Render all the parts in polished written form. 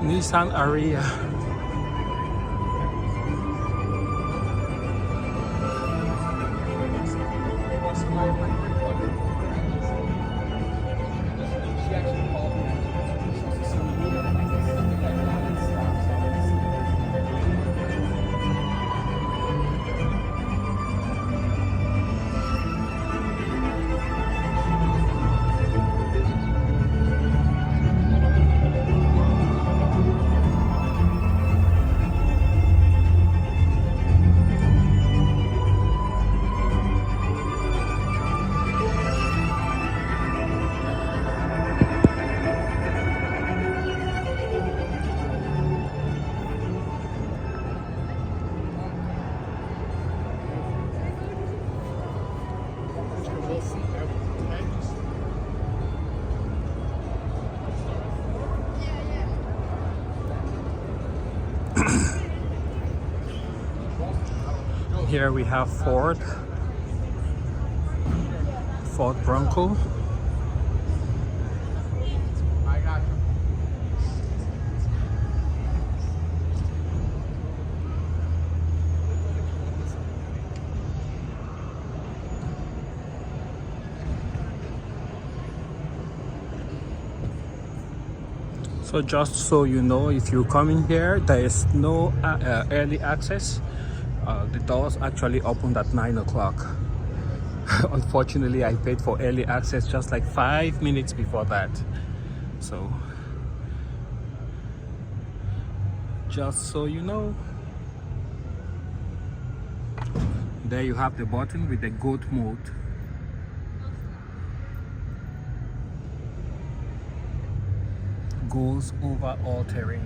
Nissan Ariya. Here we have Ford Bronco. So just so you know, if you come in here, there is no early access. The doors actually opened at 9 o'clock. Unfortunately, I paid for early access just like 5 minutes before that. So just so you know, there you have the button with the goat mode. Goes over all terrain.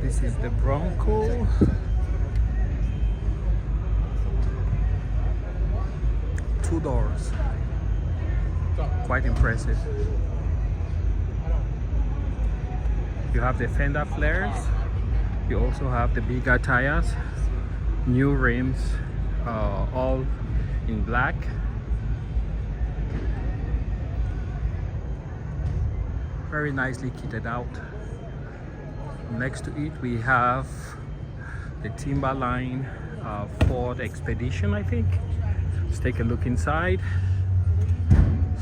This is the Bronco. Two doors. Quite impressive. You have the fender flares. You also have the bigger tires, new rims, all in black. Very nicely kitted out. Next to it we have the Timberline Ford Expedition, I think. Let's take a look inside.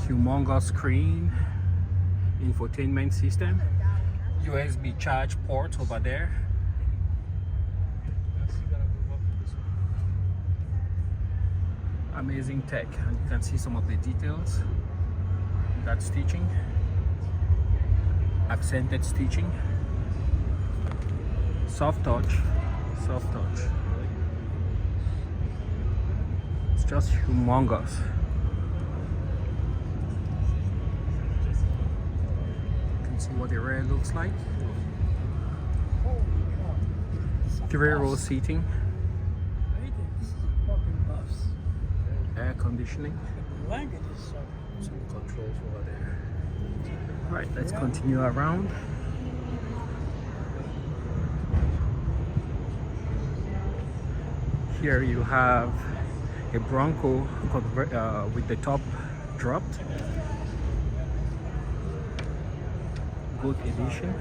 Humongous screen, infotainment system, USB charge port over there. Amazing tech, and you can see some of the details. That stitching, accented stitching, soft touch. It's just humongous. See what the rear looks like. 3-row seating, air conditioning, some controls over there. Right, let's continue around. Here you have a Bronco with the top dropped. Good edition.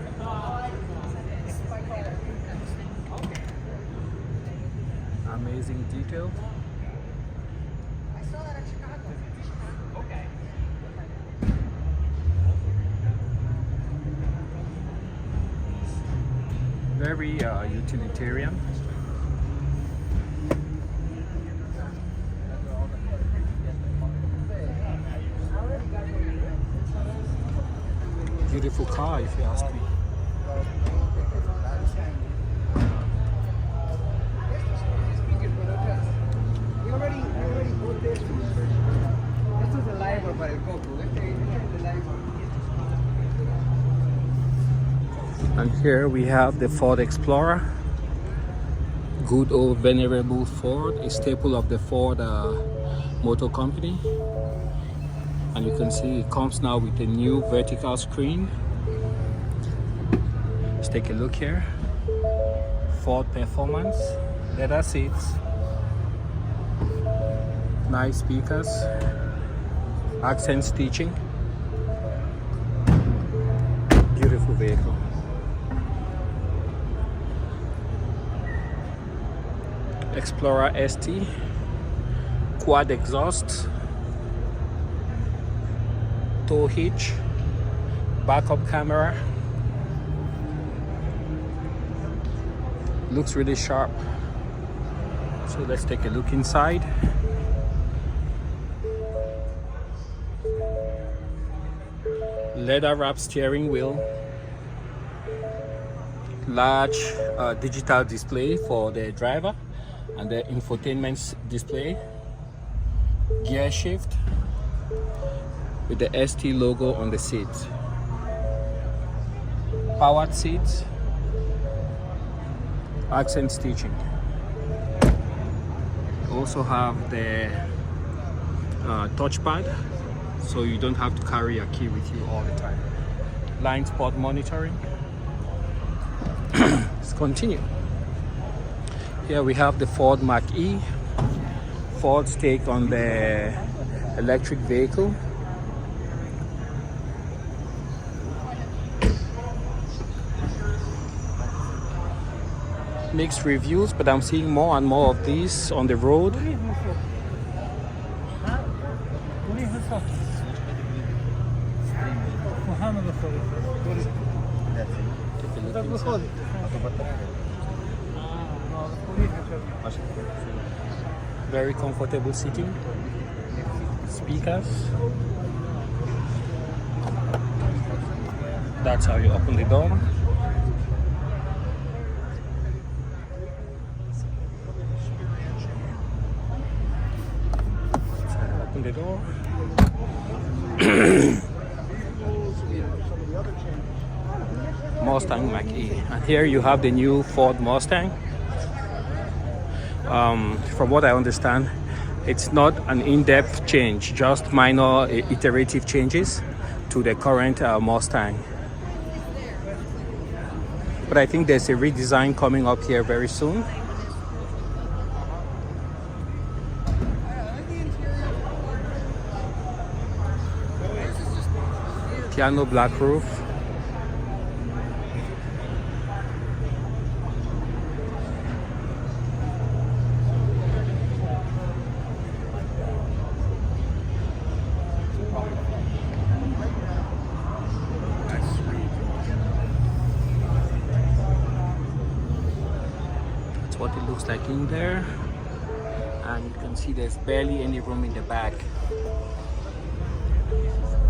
Amazing detail. Very utilitarian. Beautiful car, if you ask me. And here we have the Ford Explorer. Good old venerable Ford, a staple of the Ford Motor Company. and you can see it comes now with a new vertical screen. Let's take a look here. Ford Performance, leather seats, nice speakers, accent stitching, beautiful vehicle. Explorer ST, quad exhaust, tow hitch, backup camera. Looks really sharp. So let's take a look inside. Leather wrap steering wheel, large digital display for the driver and the infotainment display, gear shift with the ST logo on the seat, powered seats, accent stitching. Also have the touchpad, so you don't have to carry a key with you all the time. Blind spot monitoring. Let's continue. Here we have the Ford Mach-E, Ford's take on the electric vehicle. Mixed reviews, but I'm seeing more and more of these on the road. Very comfortable seating, speakers. That's how you open the door. Open the door. Mustang Mach-E, and here you have the new Ford Mustang. From what I understand, it's not an in-depth change, just minor iterative changes to the current Mustang. But I think there's a redesign coming up here very soon. Piano black roof. That's what it looks like in there, and you can see there's barely any room in the back.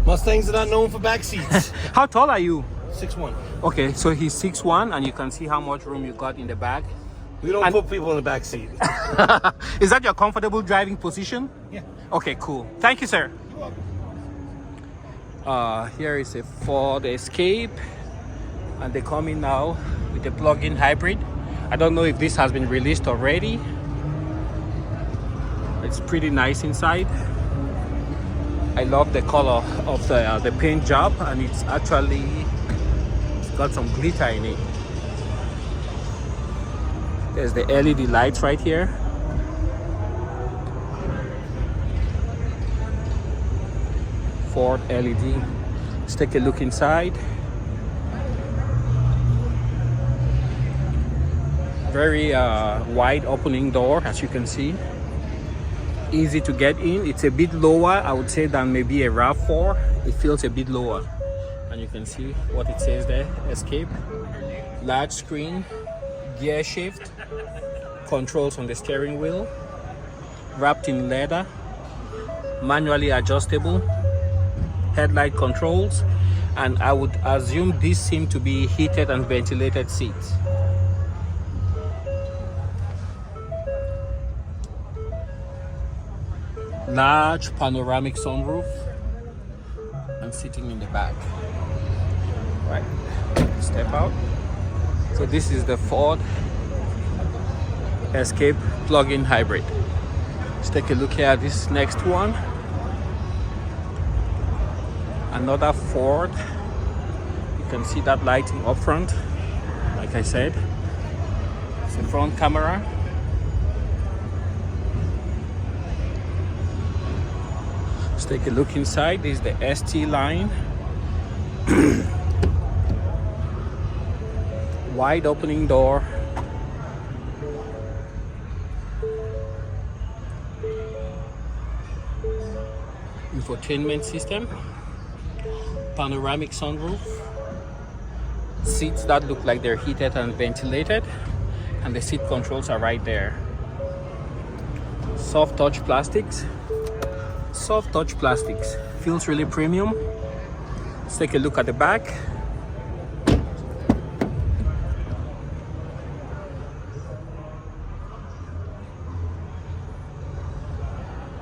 Mustangs are not known for back seats. How tall are you? 6'1". Okay, so he's 6'1", and you can see how much room you got in the back. We don't put people in the back seat. Is that your comfortable driving position? Yeah. Okay, cool. Thank you, sir. You're welcome. Here is a Ford Escape, and they come in now with a plug-in hybrid. I don't know if this has been released already. It's pretty nice inside. I love the color of the paint job, and it's got some glitter in it. There's the LED lights right here. Ford LED. Let's take a look inside. Very wide opening door, as you can see. Easy to get in. It's a bit lower, I would say, than maybe a RAV4. It feels a bit lower, and you can see what it says there. Escape, large screen, gear shift, controls on the steering wheel, wrapped in leather, manually adjustable, headlight controls, and I would assume these seem to be heated and ventilated seats. Large panoramic sunroof, and sitting in the back. Right, step out. So this is the Ford Escape plug-in hybrid. Let's take a look here at this next one. Another Ford. You can see that lighting up front. Like I said, it's the front camera. Let's take a look inside. This is the ST line. Wide opening door. Infotainment system. Panoramic sunroof. Seats that look like they're heated and ventilated, and the seat controls are right there. Soft touch plastics. Soft touch plastics. Feels really premium. Let's take a look at the back.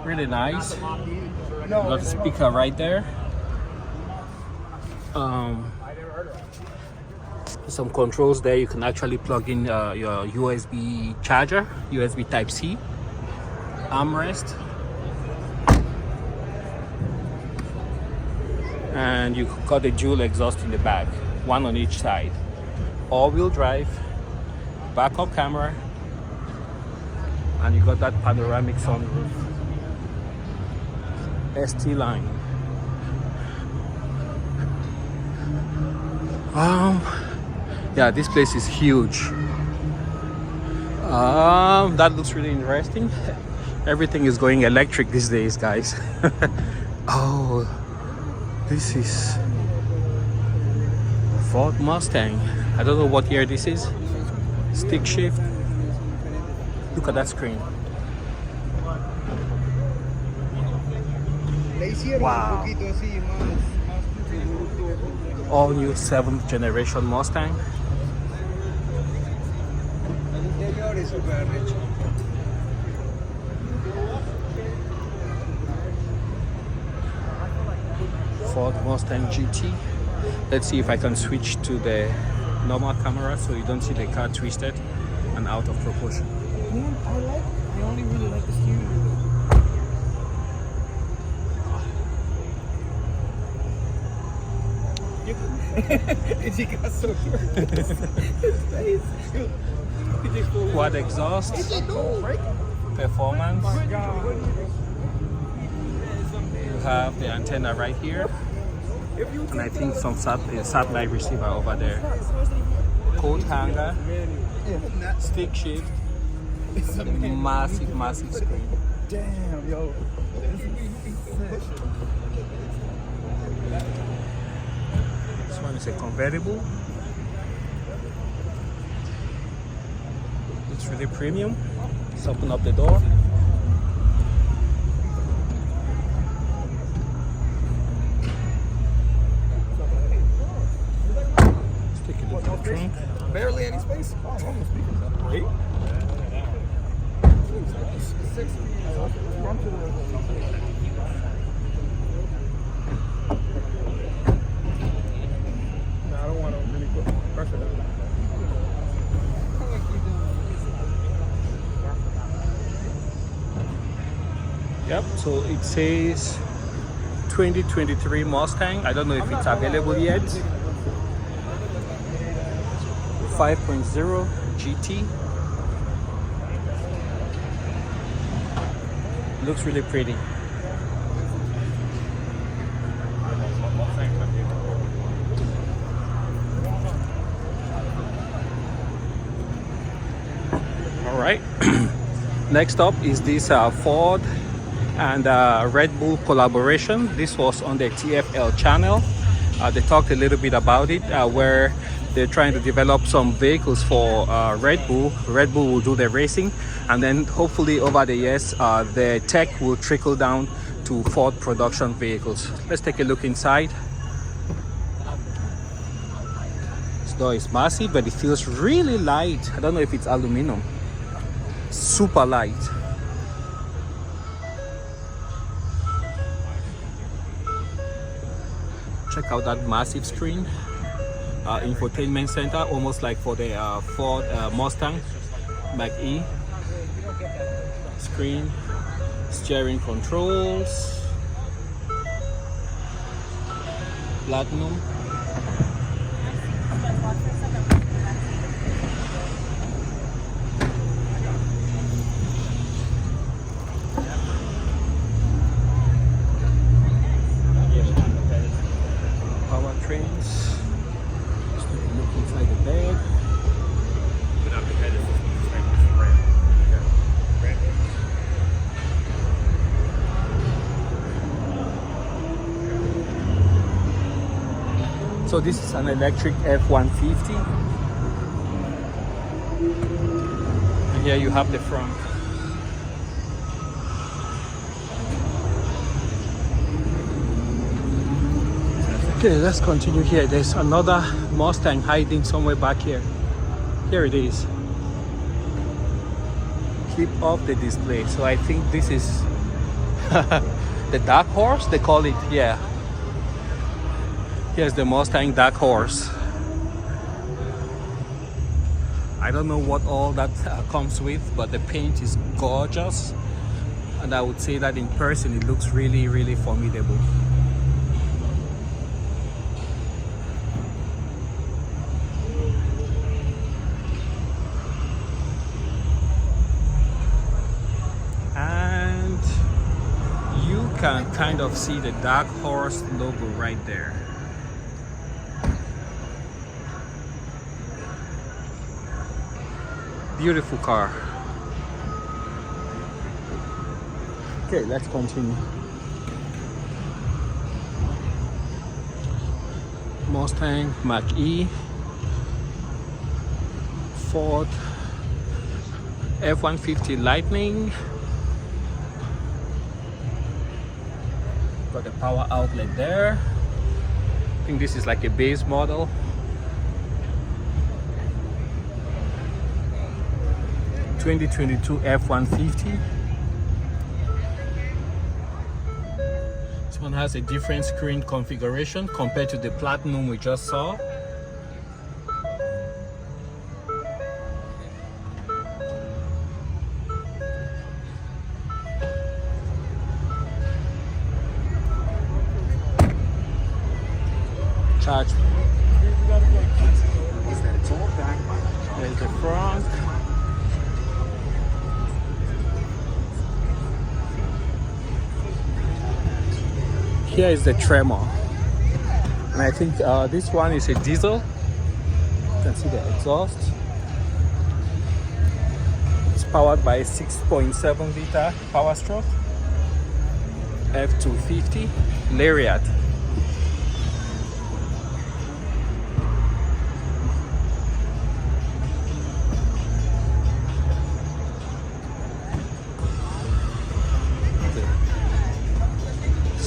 Really nice. Got the speaker right there. Some controls there. You can actually plug in your USB charger, USB Type-C, armrest, and you got the dual exhaust in the back, one on each side. All-wheel drive, backup camera, and you got that panoramic sunroof. ST line. Yeah, this place is huge. That looks really interesting. Everything is going electric these days, guys. Oh, this is Ford Mustang. I don't know what year this is. Stick shift. Look at that screen. Wow. All new 7th generation Mustang. Ford Mustang GT. Let's see if I can switch to the normal camera so you don't see the car twisted and out of proportion. I only really like the steering wheel. He got so cute. His face. Quad exhaust. Performance. You have the antenna right here, and I think some satellite receiver over there. Coat hanger. Stick shift. Massive screen. Damn, yo. This one is a convertible. It's really premium. Let's open up the door. Let's take a look at the trunk. Barely any space. Oh, I'm the speakers great. I don't want to really put pressure down. Yep, so it says 2023 Mustang. I don't know if it's available yet. 5.0 GT. Looks really pretty. All right. Next up is this Ford and Red Bull collaboration. This was on the TFL channel. They talked a little bit about it, where they're trying to develop some vehicles for Red Bull. Red Bull will do the racing, and then hopefully over the years, the tech will trickle down to Ford production vehicles. Let's take a look inside. This door is massive, but it feels really light. I don't know if it's aluminum. Super light. Check out that massive screen. Infotainment center, almost like for the Ford Mustang Mach-E. Screen, steering controls. Platinum. Powertrains. Just take a look inside the bed. So this is an electric F-150. And here you have the front. Okay, let's continue here. There's another Mustang hiding somewhere back here. Here it is. Keep off the display. So I think this is the Dark Horse, they call it, yeah. Here's the Mustang Dark Horse. I don't know what all that comes with, but the paint is gorgeous. And I would say that in person, it looks really, really formidable. And you can kind of see the Dark Horse logo right there. Beautiful car. Okay, let's continue. Mustang Mach-E, Ford F-150 Lightning. Got the power outlet there. I think this is like a base model. 2022 F-150. This one has a different screen configuration compared to the Platinum we just saw. Charge. There's the front. Here is the Tremor, and I think this one is a diesel. You can see the exhaust. It's powered by a 6.7 liter power stroke F-250 Lariat.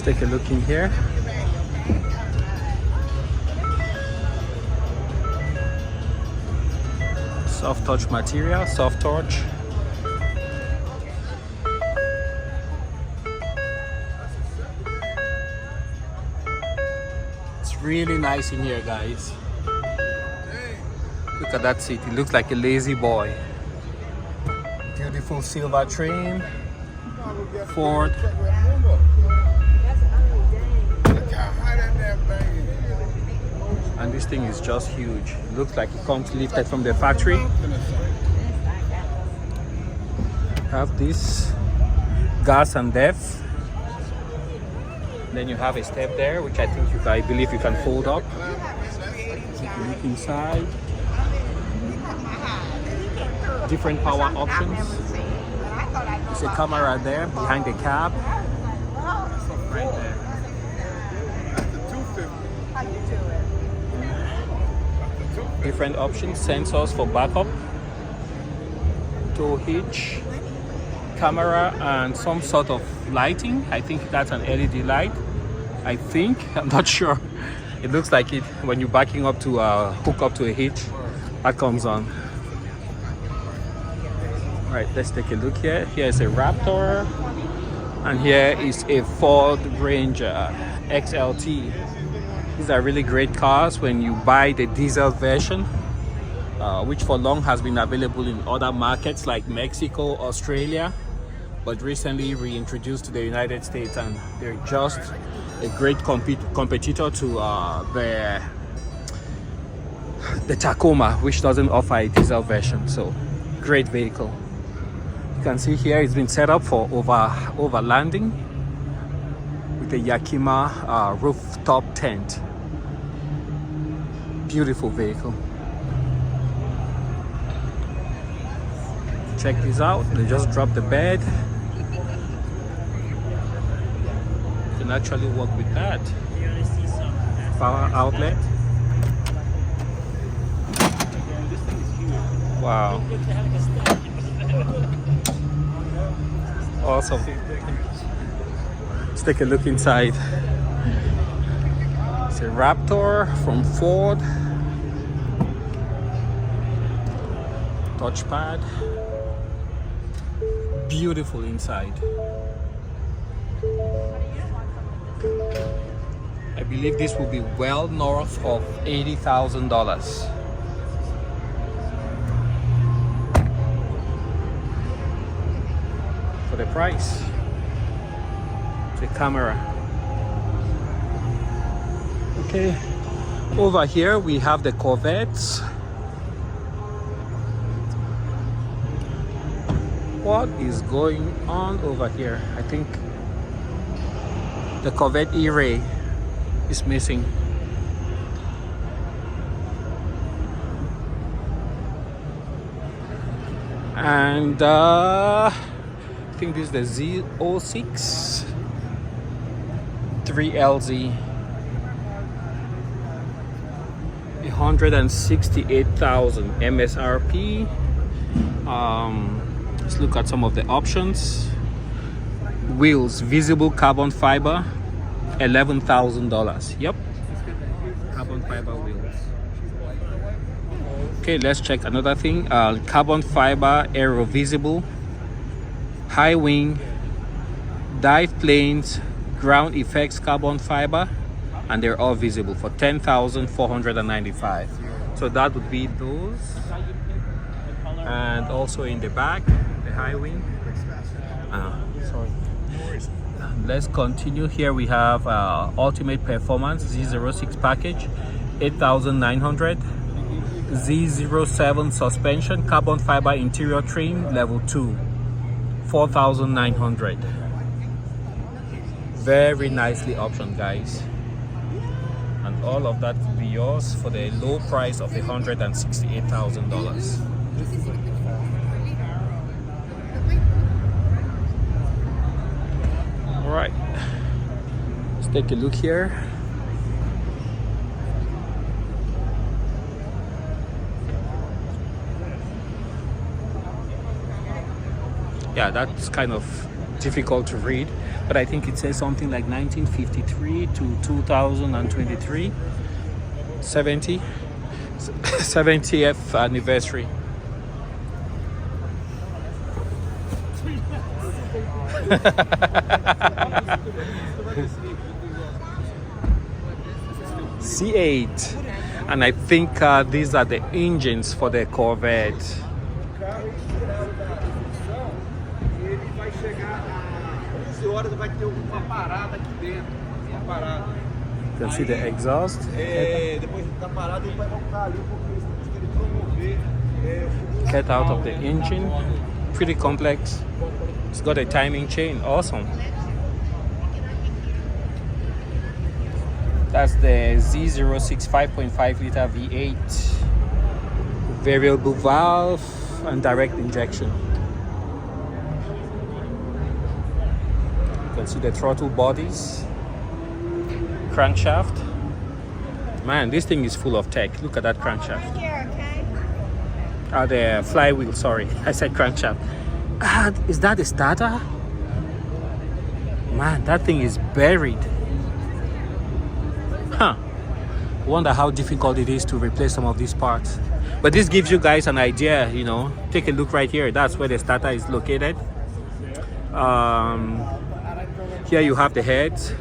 Take a look in here. Soft touch material, soft touch. It's really nice in here, guys. Look at that seat, it looks like a lazy boy. Beautiful silver trim. Ford. And this thing is just huge. It looks like it comes lifted from the factory. Have this gas and depth. Then you have a step there, which I believe you can fold up. Take a look inside. Different power options. There's a camera there behind the cab. Right there. Different options, sensors for backup, tow hitch, camera, and some sort of lighting. I think that's an LED light. I'm not sure. It looks like it when you're backing up to hook up to a hitch. That comes on. All right, let's take a look here. Here's a Raptor, and here is a Ford Ranger XLT. These are really great cars when you buy the diesel version, which for long has been available in other markets like Mexico, Australia, but recently reintroduced to the United States, and they're just a great competitor to the Tacoma, which doesn't offer a diesel version. So great vehicle. You can see here it's been set up for overlanding with a Yakima rooftop tent. Beautiful vehicle. Check this out. They just dropped the bed. You can actually work with that. Power outlet. Wow. Awesome. Let's take a look inside. It's a Raptor from Ford. Touchpad. Beautiful inside. I believe this will be well north of $80,000. For the price. The camera. Okay, over here we have the Corvettes. What is going on over here? I think the Corvette E-Ray is missing. And I think this is the Z06 3LZ. 168,000 MSRP. Let's look at some of the options. Wheels, visible carbon fiber, $11,000. Yep, carbon fiber wheels. Okay, let's check another thing. Carbon fiber aero visible, high wing, dive planes, ground effects carbon fiber, and they're all visible for $10,495. So that would be those. And also in the back, the high wing. Sorry. Let's continue. Here we have Ultimate Performance Z06 package, $8,900. Z07 suspension, carbon fiber interior trim, level 2, $4,900. Very nicely optioned, guys. And all of that will be yours for the low price of $168,000. All right, let's take a look here. Yeah, that's kind of difficult to read, but I think it says something like 1953 to 2023, 70th anniversary. C8, and I think these are the engines for the Corvette. You can see the exhaust. Get out of the engine. Pretty complex. It's got a timing chain. Awesome. That's the Z06 5.5 liter V8. Variable valve and direct injection. You can see the throttle bodies. Crankshaft. Man, this thing is full of tech. Look at that crankshaft. The flywheel, sorry. I said crankshaft. Is that the starter? Man, that thing is buried. Huh. Wonder how difficult it is to replace some of these parts. But this gives you guys an idea, you know. Take a look right here. That's where the starter is located. Here you have the heads,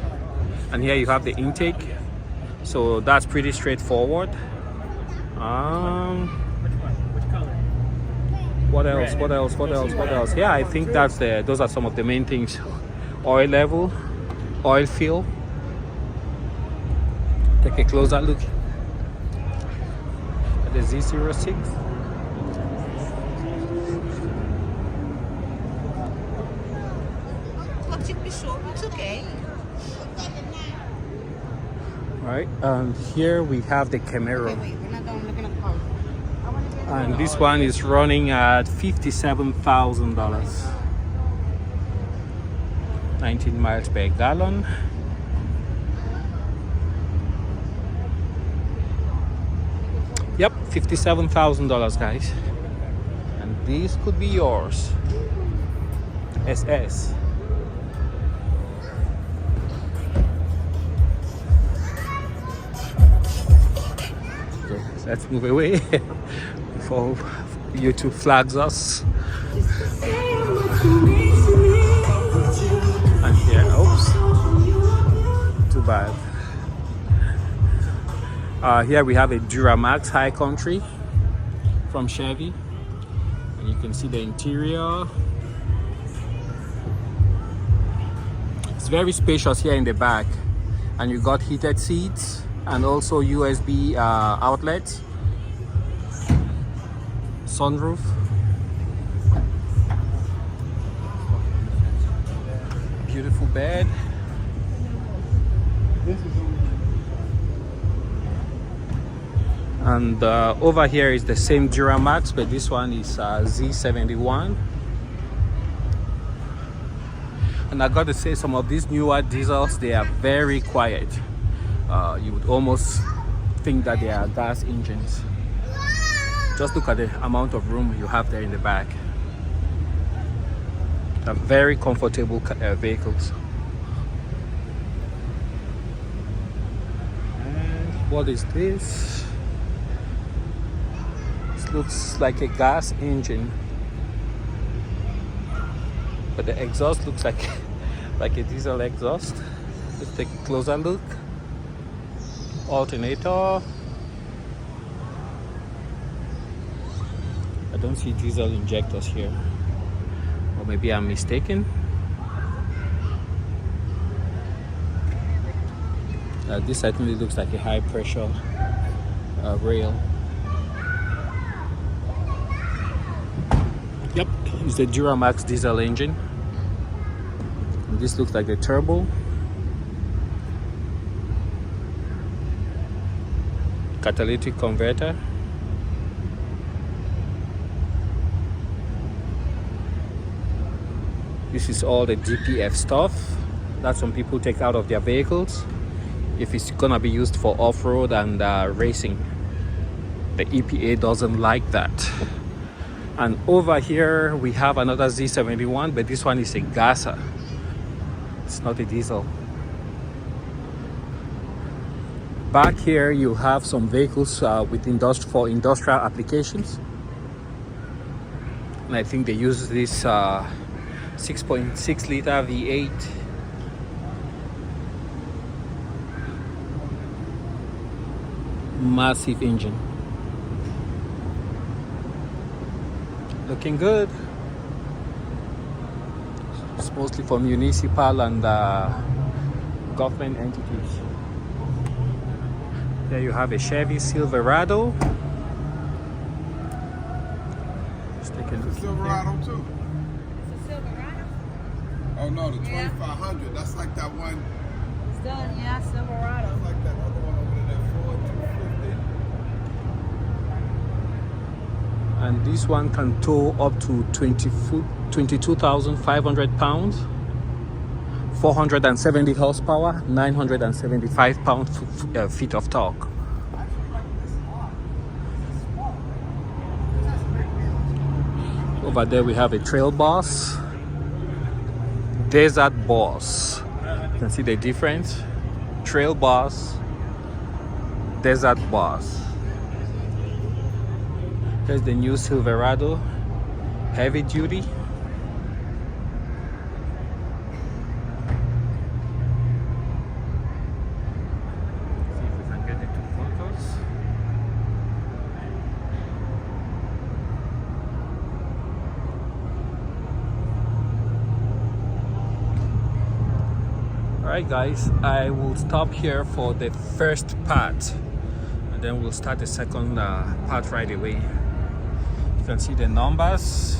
and here you have the intake. So that's pretty straightforward. What else? Yeah, I think those are some of the main things. Oil level, oil fill, Take a closer look at the Z06. It's okay. Right, and here we have the Camaro. Okay, wait, we're not done looking at the cars. And this one is running at $57,000. 19 miles per gallon. Yep, $57,000, guys. And this could be yours. SS. Okay, so let's move away before YouTube flags us. And here, oops, too bad. Here we have a Duramax High Country from Chevy, and you can see the interior. It's very spacious here in the back, and you got heated seats and also USB outlets, sunroof. Beautiful bed. And over here is the same Duramax, but this one is Z71. And I got to say, some of these newer diesels, they are very quiet. You would almost think that they are gas engines. Just look at the amount of room you have there in the back. They're very comfortable vehicles. And what is this? This looks like a gas engine, but the exhaust looks like a diesel exhaust. Let's take a closer look. Alternator. I don't see diesel injectors here, or maybe I'm mistaken. This certainly looks like a high pressure rail. Yep, it's the Duramax diesel engine. And this looks like the turbo. Catalytic converter. This is all the DPF stuff that some people take out of their vehicles if it's gonna be used for off-road and racing. The EPA doesn't like that. And over here we have another Z71, but this one is a gasser. It's not a diesel. Back here you have some vehicles with for industrial applications, and I think they use this 6.6 liter V8. Massive engine. Looking good. It's mostly for municipal and government entities. There you have a Chevy Silverado. Let's take a look. Silverado too. It's a Silverado. Oh no, the Yeah. 2500. That's like that one. It's done, yeah, Silverado. That's like that other one over there, that Ford 250. And this one can tow up to 22,500 pounds, 470 horsepower, 975 feet of torque. Over there we have a Trail Boss, Desert Boss. You can see the difference. Trail Boss, Desert Boss. Here's the new Silverado, heavy duty. See if we can get the two photos. All Alright guys, I will stop here for the first part and then we'll start the second part right away. You can see the numbers